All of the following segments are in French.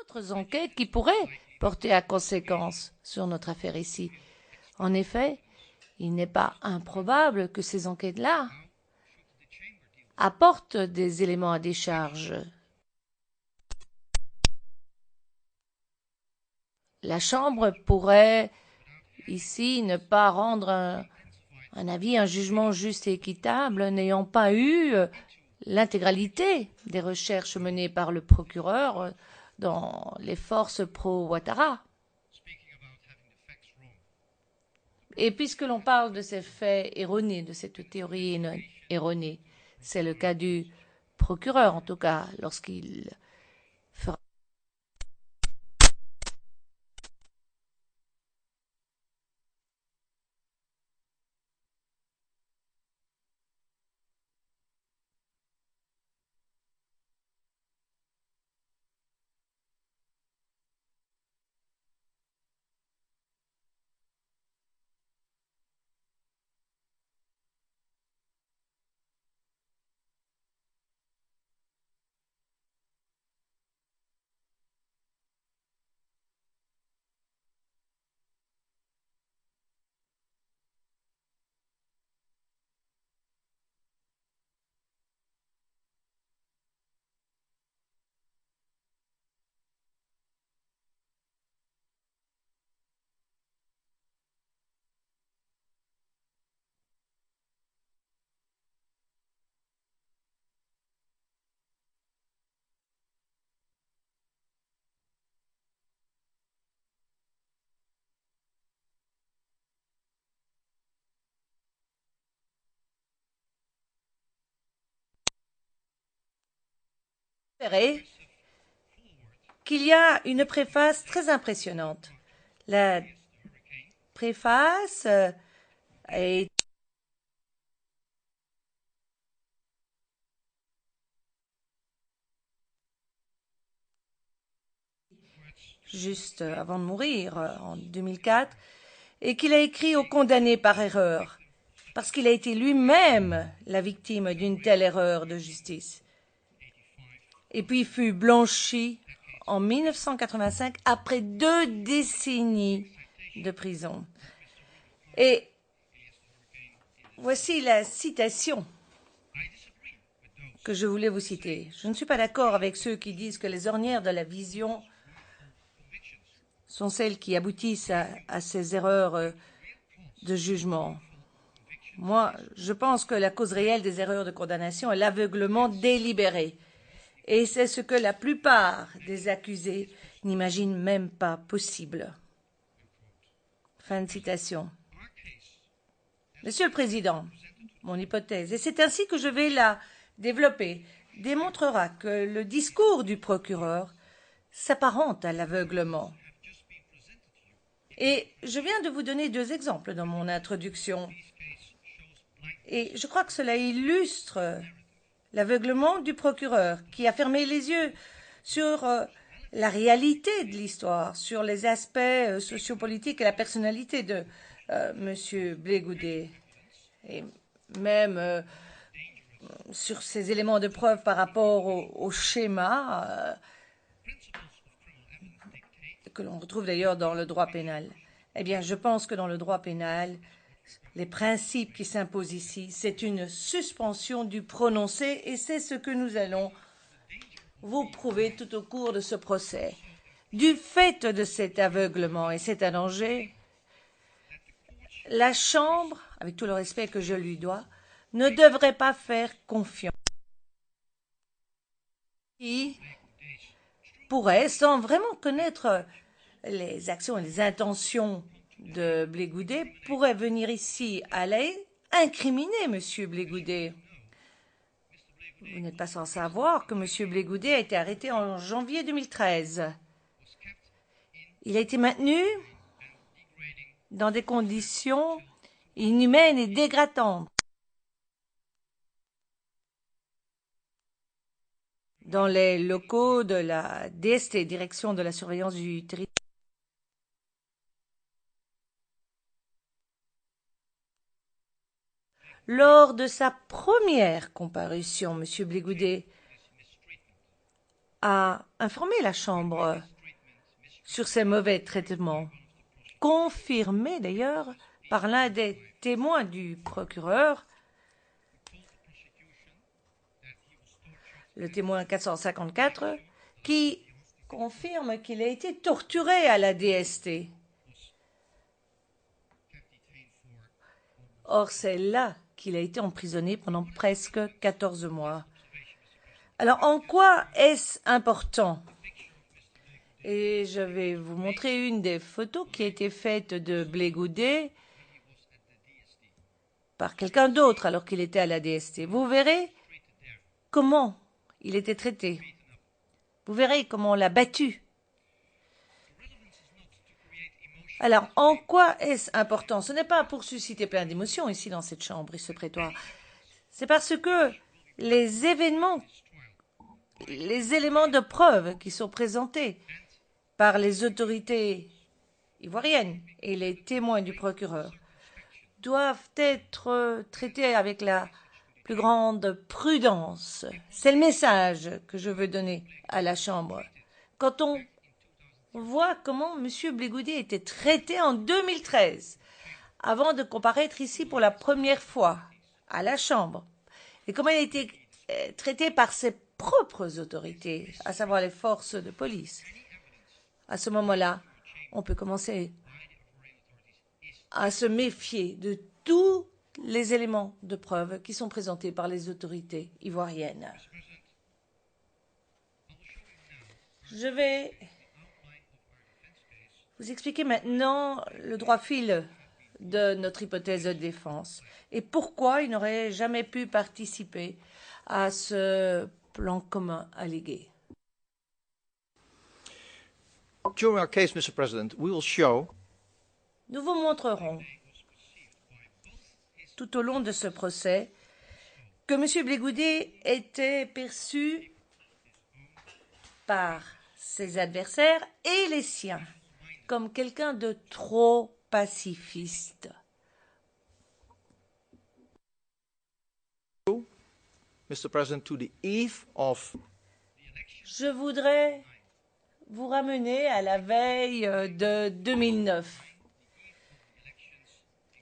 d'autres enquêtes qui pourraient porter à conséquence sur notre affaire ici. En effet, il n'est pas improbable que ces enquêtes-là apportent des éléments à décharge. La Chambre pourrait ici ne pas rendre un avis, un jugement juste et équitable, n'ayant pas eu l'intégralité des recherches menées par le procureur dans les forces pro-Ouattara. Et puisque l'on parle de ces faits erronés, de cette théorie erronée, c'est le cas du procureur, en tout cas, lorsqu'il fera repérer qu'il y a une préface très impressionnante. La préface est juste avant de mourir, en 2004, et qu'il a écrit au condamné par erreur, parce qu'il a été lui-même la victime d'une telle erreur de justice. Et puis fut blanchi en 1985 après 2 décennies de prison. Et voici la citation que je voulais vous citer. Je ne suis pas d'accord avec ceux qui disent que les ornières de la vision sont celles qui aboutissent à ces erreurs de jugement. Moi, je pense que la cause réelle des erreurs de condamnation est l'aveuglement délibéré. Et c'est ce que la plupart des accusés n'imaginent même pas possible. Fin de citation. Monsieur le Président, mon hypothèse, et c'est ainsi que je vais la développer, démontrera que le discours du procureur s'apparente à l'aveuglement. Et je viens de vous donner 2 exemples dans mon introduction. Et je crois que cela illustre l'aveuglement du procureur qui a fermé les yeux sur la réalité de l'histoire, sur les aspects sociopolitiques et la personnalité de M. Blé Goudet, et même sur ces éléments de preuve par rapport au schéma que l'on retrouve d'ailleurs dans le droit pénal. Eh bien, je pense que dans le droit pénal, les principes qui s'imposent ici, c'est une suspension du prononcé et c'est ce que nous allons vous prouver tout au cours de ce procès. Du fait de cet aveuglement, et c'est un danger, la Chambre, avec tout le respect que je lui dois, ne devrait pas faire confiance. Qui pourrait, sans vraiment connaître les actions et les intentions de Blé Goudet, pourrait venir ici à La Haye incriminer M. Blé Goudet. Vous n'êtes pas sans savoir que M. Blé Goudet a été arrêté en janvier 2013. Il a été maintenu dans des conditions inhumaines et dégradantes dans les locaux de la DST, Direction de la surveillance du territoire. Lors de sa première comparution, M. Blé Goudet a informé la Chambre sur ces mauvais traitements, confirmé d'ailleurs par l'un des témoins du procureur, le témoin 454, qui confirme qu'il a été torturé à la DST. Or, c'est là qu'il a été emprisonné pendant presque 14 mois. Alors, en quoi est-ce important? Et je vais vous montrer une des photos qui a été faite de Blé Goudet par quelqu'un d'autre alors qu'il était à la DST. Vous verrez comment il était traité. Vous verrez comment on l'a battu. Alors, en quoi est-ce important? Ce n'est pas pour susciter plein d'émotions ici dans cette chambre et ce prétoire. C'est parce que les éléments de preuve qui sont présentés par les autorités ivoiriennes et les témoins du procureur doivent être traités avec la plus grande prudence. C'est le message que je veux donner à la Chambre. Quand on voit comment M. Blé Goudet était traité en 2013, avant de comparaître ici pour la première fois à la Chambre, et comment il a été traité par ses propres autorités, à savoir les forces de police. À ce moment-là, on peut commencer à se méfier de tous les éléments de preuve qui sont présentés par les autorités ivoiriennes. Je vais vous expliquer maintenant le droit fil de notre hypothèse de défense et pourquoi il n'aurait jamais pu participer à ce plan commun allégué. During our case, Mr. President, we will show Nous vous montrerons tout au long de ce procès que M. Blé Goudet était perçu par ses adversaires et les siens comme quelqu'un de trop pacifiste. Mr. President, to the eve of Je voudrais vous ramener à la veille de 2009,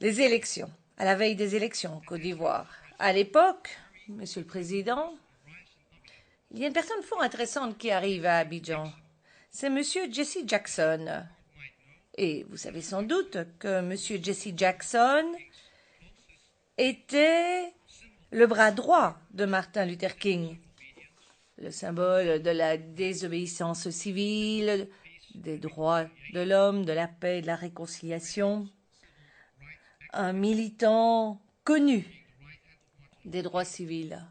les élections, à la veille des élections en Côte d'Ivoire. À l'époque, Monsieur le Président, il y a une personne fort intéressante qui arrive à Abidjan. C'est Monsieur Jesse Jackson. Et vous savez sans doute que Monsieur Jesse Jackson était le bras droit de Martin Luther King, le symbole de la désobéissance civile, des droits de l'homme, de la paix et de la réconciliation, un militant connu des droits civils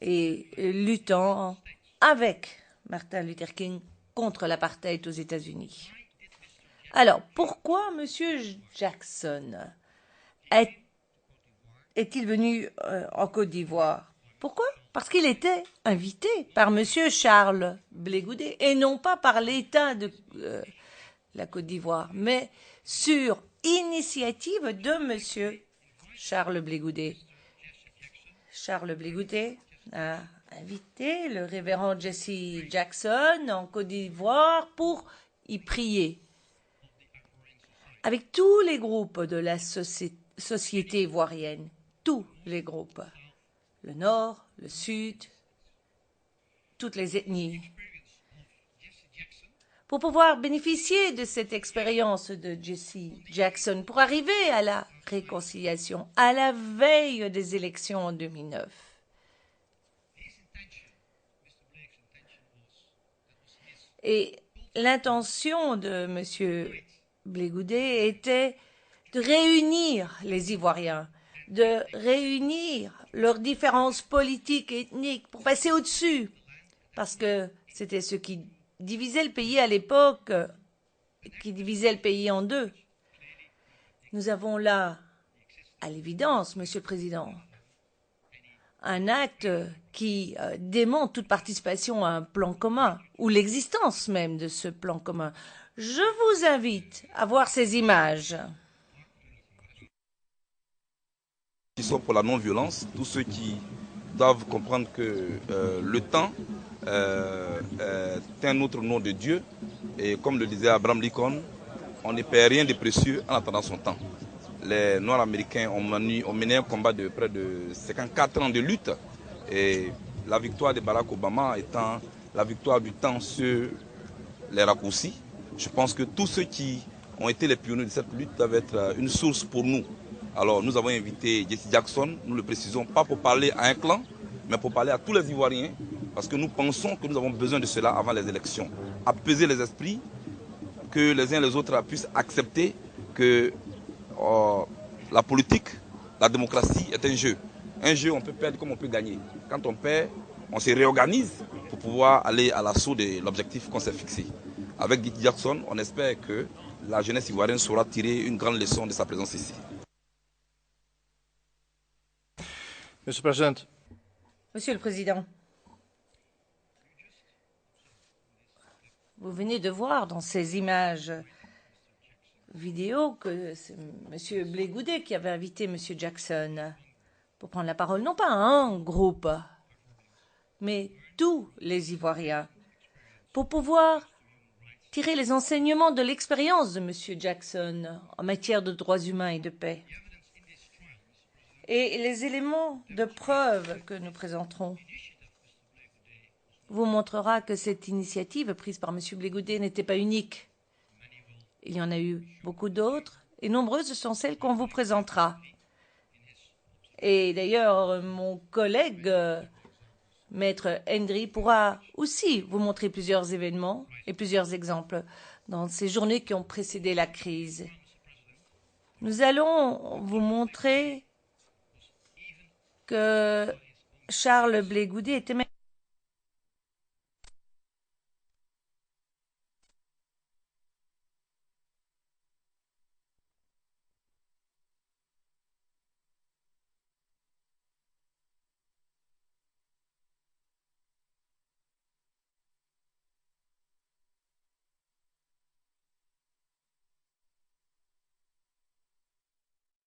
et luttant avec Martin Luther King contre l'apartheid aux États-Unis. Alors, pourquoi M. Jackson est-il venu en Côte d'Ivoire? Pourquoi? Parce qu'il était invité par M. Charles Blé Goudet et non pas par l'État de la Côte d'Ivoire, mais sur initiative de M. Charles Blé Goudet. Charles Blé Goudet a invité le révérend Jesse Jackson en Côte d'Ivoire pour y prier. Avec tous les groupes de la société ivoirienne, tous les groupes, le Nord, le Sud, toutes les ethnies, pour pouvoir bénéficier de cette expérience de Jesse Jackson, pour arriver à la réconciliation à la veille des élections en 2009. Et l'intention de M. Blé Goudet était de réunir les Ivoiriens, de réunir leurs différences politiques et ethniques pour passer au-dessus, parce que c'était ce qui divisait le pays à l'époque, qui divisait le pays en deux. Nous avons là, à l'évidence, Monsieur le Président, un acte qui démontre toute participation à un plan commun, ou l'existence même de ce plan commun. Je vous invite à voir ces images. Qui sont pour la non-violence, tous ceux qui doivent comprendre que le temps est un autre nom de Dieu. Et comme le disait Abraham Lincoln, on ne perd rien de précieux en attendant son temps. Les Noirs américains ont mené un combat de près de 54 ans de lutte. Et la victoire de Barack Obama étant la victoire du temps sur les raccourcis, je pense que tous ceux qui ont été les pionniers de cette lutte doivent être une source pour nous. Alors nous avons invité Jesse Jackson, nous le précisons pas pour parler à un clan, mais pour parler à tous les Ivoiriens, parce que nous pensons que nous avons besoin de cela avant les élections. Apaiser les esprits, que les uns et les autres puissent accepter que la politique, la démocratie est un jeu. Un jeu, on peut perdre comme on peut gagner. Quand on perd, on se réorganise pour pouvoir aller à l'assaut de l'objectif qu'on s'est fixé. Avec Dick Jackson, on espère que la jeunesse ivoirienne saura tirer une grande leçon de sa présence ici. Mr. President. Monsieur le Président, vous venez de voir dans ces images vidéo que c'est M. Blé Goudet qui avait invité M. Jackson pour prendre la parole, non pas un groupe, mais tous les Ivoiriens, pour pouvoir tirer les enseignements de l'expérience de M. Jackson en matière de droits humains et de paix. Et les éléments de preuve que nous présenterons vous montrera que cette initiative prise par M. Blé Goudet n'était pas unique. Il y en a eu beaucoup d'autres, et nombreuses sont celles qu'on vous présentera. Et d'ailleurs, mon collègue, Maître Hendry, pourra aussi vous montrer plusieurs événements et plusieurs exemples dans ces journées qui ont précédé la crise. Nous allons vous montrer que Charles Blé Goudet était même